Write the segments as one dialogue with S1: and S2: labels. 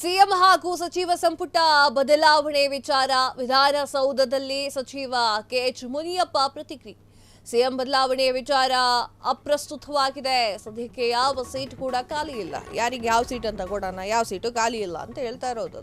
S1: CM ಹಾಗೂ ಸಚಿವ ಸಂಪುಟ ಬದಲಾವಣೆ ವಿಚಾರ ವಿಧಾನಸೌಧದಲ್ಲಿ ಸಚಿವ ಕೆಎಚ್ ಮುನಿಯಪ್ಪ ಪ್ರತಿಕ್ರಿಯೆ. ಸಿಎಂ ಬದಲಾವಣೆ ವಿಚಾರ ಅಪ್ರಸ್ತುತವಾಗಿದೆ. ಸದ್ಯಕ್ಕೆ ಯಾವ ಸೀಟ್ ಕೂಡ ಖಾಲಿ ಇಲ್ಲ. ಯಾರಿಗೆ ಯಾವ ಸೀಟ್ ಅಂತ ಕೊಡೋಣ, ಯಾವ ಸೀಟು ಖಾಲಿ ಇಲ್ಲ ಅಂತ ಹೇಳ್ತಾ ಇರೋದು.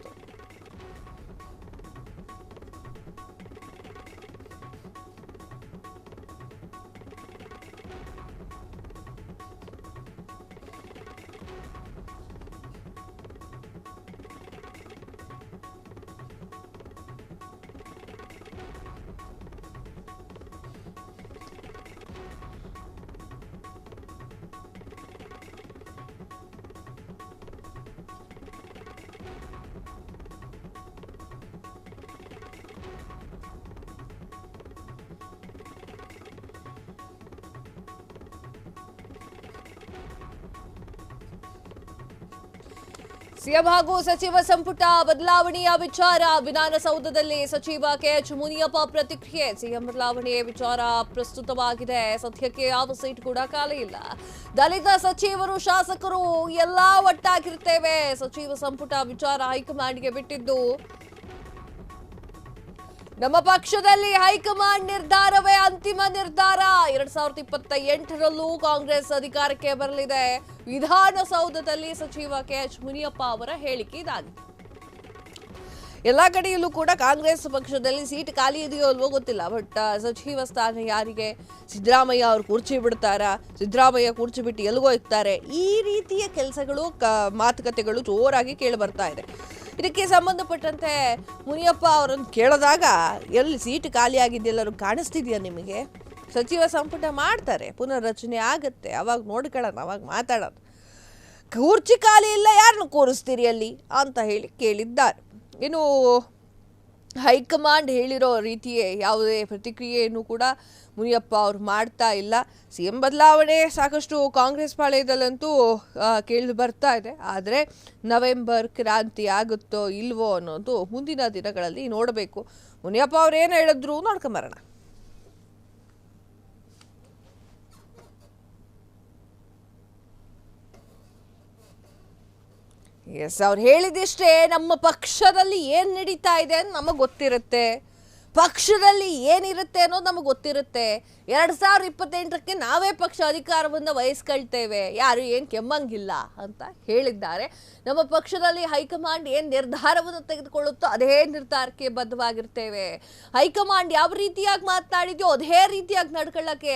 S1: ಸಿಎಂ ಹಾಗೂ ಸಚಿವ ಸಂಪುಟ ಬದಲಾವಣೆಯ ವಿಚಾರ ವಿಧಾನಸೌಧದಲ್ಲಿ ಸಚಿವ ಕೆಎಚ್ ಮುನಿಯಪ್ಪ ಪ್ರತಿಕ್ರಿಯೆ. ಸಿಎಂ ಬದಲಾವಣೆಯ ವಿಚಾರ ಪ್ರಸ್ತುತವಾಗಿದೆ. ಸದ್ಯಕ್ಕೆ ಯಾವ ಸೀಟ್ ಕೂಡ ಖಾಲಿ ಇಲ್ಲ. ದಲಿತ ಸಚಿವರು ಶಾಸಕರು ಎಲ್ಲಾ ಒಟ್ಟಾಗಿರ್ತೇವೆ. ಸಚಿವ ಸಂಪುಟ ವಿಚಾರ ಹೈಕಮಾಂಡ್ಗೆ ಬಿಟ್ಟಿದ್ದು. ನಮ್ಮ ಪಕ್ಷದಲ್ಲಿ ಹೈಕಮಾಂಡ್ ನಿರ್ಧಾರವೇ ಅಂತಿಮ ನಿರ್ಧಾರ. 2028ರಲ್ಲೂ ಕಾಂಗ್ರೆಸ್ ಅಧಿಕಾರಕ್ಕೆ ಬರಲಿದೆ. ವಿಧಾನಸೌಧದಲ್ಲಿ ಸಚಿವ ಕೆಎಚ್ ಮುನಿಯಪ್ಪ ಅವರ ಹೇಳಿಕೆ ಇದಾಗಿದೆ. ಎಲ್ಲಾ ಕಡೆಯಲ್ಲೂ ಕೂಡ ಕಾಂಗ್ರೆಸ್ ಪಕ್ಷದಲ್ಲಿ ಸೀಟ್ ಖಾಲಿ ಇದೆಯೋ ಅಲ್ವೋ ಗೊತ್ತಿಲ್ಲ. ಬಟ್ ಸಚಿವ ಸ್ಥಾನ ಯಾರಿಗೆ? ಸಿದ್ದರಾಮಯ್ಯ ಅವರು ಕುರ್ಚಿ ಬಿಡ್ತಾರಾ? ಸಿದ್ದರಾಮಯ್ಯ ಕುರ್ಚಿ ಬಿಟ್ಟು ಎಲ್ಲಿಗೋ ಇರ್ತಾರೆ? ಈ ರೀತಿಯ ಕೆಲಸಗಳು ಮಾತುಕತೆಗಳು ಜೋರಾಗಿ ಕೇಳಿ ಬರ್ತಾ ಇದೆ. ಇದಕ್ಕೆ ಸಂಬಂಧಪಟ್ಟಂತೆ ಮುನಿಯಪ್ಪ ಅವರನ್ನು ಕೇಳಿದಾಗ ಎಲ್ಲಿ ಸೀಟ್ ಖಾಲಿ ಆಗಿದೆಯಲ್ಲರೂ ಕಾಣಿಸ್ತಿದೆಯಾ ನಿಮಗೆ? ಸಚಿವ ಸಂಪುಟ ಮಾಡ್ತಾರೆ, ಪುನರ್ರಚನೆ ಆಗುತ್ತೆ, ಅವಾಗ ನೋಡ್ಕೊಳ್ಳೋಣ, ಅವಾಗ ಮಾತಾಡೋಣ. ಕುರ್ಚಿ ಖಾಲಿ ಇಲ್ಲ, ಯಾರನ್ನು ಕೂರಿಸ್ತೀರಿ ಅಲ್ಲಿ ಅಂತ ಹೇಳಿ ಕೇಳಿದ್ದಾರೆ. ಇನ್ನು ಹೈಕಮಾಂಡ್ ಹೇಳಿರೋ ರೀತಿಯೇ ಯಾವುದೇ ಪ್ರತಿಕ್ರಿಯೆಯನ್ನು ಕೂಡ ಮುನಿಯಪ್ಪ ಅವರು ಮಾಡ್ತಾ ಇಲ್ಲ. ಸಿಎಂ ಬದಲಾವಣೆ ಸಾಕಷ್ಟು ಕಾಂಗ್ರೆಸ್ ಪಾಳ್ಯದಲ್ಲಂತೂ ಕೇಳಿ ಬರ್ತಾ ಇದೆ. ಆದರೆ ನವೆಂಬರ್ ಕ್ರಾಂತಿ ಆಗುತ್ತೋ ಇಲ್ವೋ ಅನ್ನೋದು ಮುಂದಿನ ದಿನಗಳಲ್ಲಿ ನೋಡಬೇಕು. ಮುನಿಯಪ್ಪ ಅವ್ರು ಏನು ಹೇಳಿದ್ರು ನೋಡ್ಕೊಂಬರೋಣ. ಎಸ್, ಅವ್ರು ಹೇಳಿದಿಷ್ಟೇ. ನಮ್ಮ ಪಕ್ಷದಲ್ಲಿ ಏನು ನಡೀತಾ ಇದೆ ಅಂತ ನಮಗೆ ಗೊತ್ತಿರುತ್ತೆ. ಪಕ್ಷದಲ್ಲಿ ಏನಿರುತ್ತೆ ಅನ್ನೋದು ನಮಗೆ ಗೊತ್ತಿರುತ್ತೆ. 2028ಕ್ಕೆ ನಾವೇ ಪಕ್ಷ ಅಧಿಕಾರವನ್ನು ವಹಿಸ್ಕೊಳ್ತೇವೆ, ಯಾರು ಏನು ಕೆಮ್ಮಂಗಿಲ್ಲ ಅಂತ ಹೇಳಿದ್ದಾರೆ. ನಮ್ಮ ಪಕ್ಷದಲ್ಲಿ ಹೈಕಮಾಂಡ್ ಏನು ನಿರ್ಧಾರವನ್ನು ತೆಗೆದುಕೊಳ್ಳುತ್ತೋ ಅದೇ ನಿರ್ಧಾರಕ್ಕೆ ಬದ್ಧವಾಗಿರ್ತೇವೆ. ಹೈಕಮಾಂಡ್ ಯಾವ ರೀತಿಯಾಗಿ ಮಾತನಾಡಿದ್ಯೋ ಅದೇ ರೀತಿಯಾಗಿ ನಡ್ಕೊಳ್ಳೋಕ್ಕೆ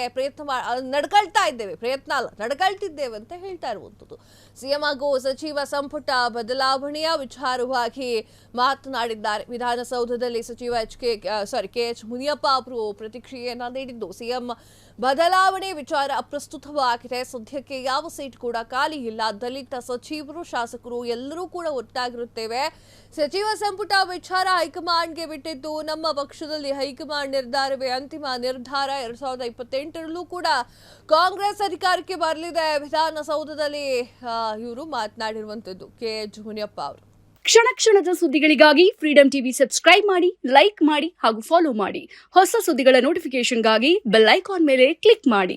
S1: ನಡ್ಕೊಳ್ತಾ ಇದ್ದೇವೆ. ಪ್ರಯತ್ನ ಅಲ್ಲ, ನಡ್ಕೊಳ್ತಿದ್ದೇವೆ ಅಂತ ಹೇಳ್ತಾ ಇರುವಂಥದ್ದು. ಸಿಎಂ ಹಾಗೂ ಸಚಿವ ಸಂಪುಟ ಬದಲಾವಣೆಯ ವಿಚಾರವಾಗಿ ಮಾತನಾಡಿದ್ದಾರೆ. ವಿಧಾನಸೌಧದಲ್ಲಿ ಸಚಿವ ಕೆಎಚ್ ಮುನಿಯಪ್ಪ ಅವರು ಪ್ರತಿಕ್ರಿಯೆಯನ್ನ ನೀಡಿದ್ದು. ಸಿಎಂ ಬದಲಾವಣೆ ವಿಚಾರ ಅಪ್ರಸ್ತುತವಾಗಿದೆ. ಸದ್ಯಕ್ಕೆ ಯಾವ ಸೀಟ್ ಕೂಡ ಖಾಲಿ ಇಲ್ಲ. ದಲಿತ ಸಚಿವರು ಶಾಸಕರು ಎಲ್ಲರೂ ಕೂಡ ಒಟ್ಟಾಗಿರುತ್ತೇವೆ. ಸಚಿವ ಸಂಪುಟ ವಿಚಾರ ಹೈಕಮಾಂಡ್ಗೆ ಬಿಟ್ಟಿದ್ದು. ನಮ್ಮ ಪಕ್ಷದಲ್ಲಿ ಹೈಕಮಾಂಡ್ ನಿರ್ಧಾರವೇ ಅಂತಿಮ ನಿರ್ಧಾರ. 2028ರಲ್ಲೂ ಕೂಡ ಕಾಂಗ್ರೆಸ್ ಅಧಿಕಾರಕ್ಕೆ ಬರಲಿದೆ. ವಿಧಾನಸೌಧದಲ್ಲಿ ಇವರು ಮಾತನಾಡಿರುವಂತದ್ದು ಕೆಎಚ್ ಮುನಿಯಪ್ಪ ಅವರು.
S2: ಕ್ಷಣ ಕ್ಷಣದ ಸುದ್ದಿಗಳಿಗಾಗಿ ಫ್ರೀಡಂ ಟಿವಿ ಸಬ್ಸ್ಕ್ರೈಬ್ ಮಾಡಿ, ಲೈಕ್ ಮಾಡಿ ಹಾಗೂ ಫಾಲೋ ಮಾಡಿ. ಹೊಸ ಸುದ್ದಿಗಳ ನೋಟಿಫಿಕೇಶನ್ಗಾಗಿ ಬೆಲ್ ಐಕಾನ್ ಮೇಲೆ ಕ್ಲಿಕ್ ಮಾಡಿ.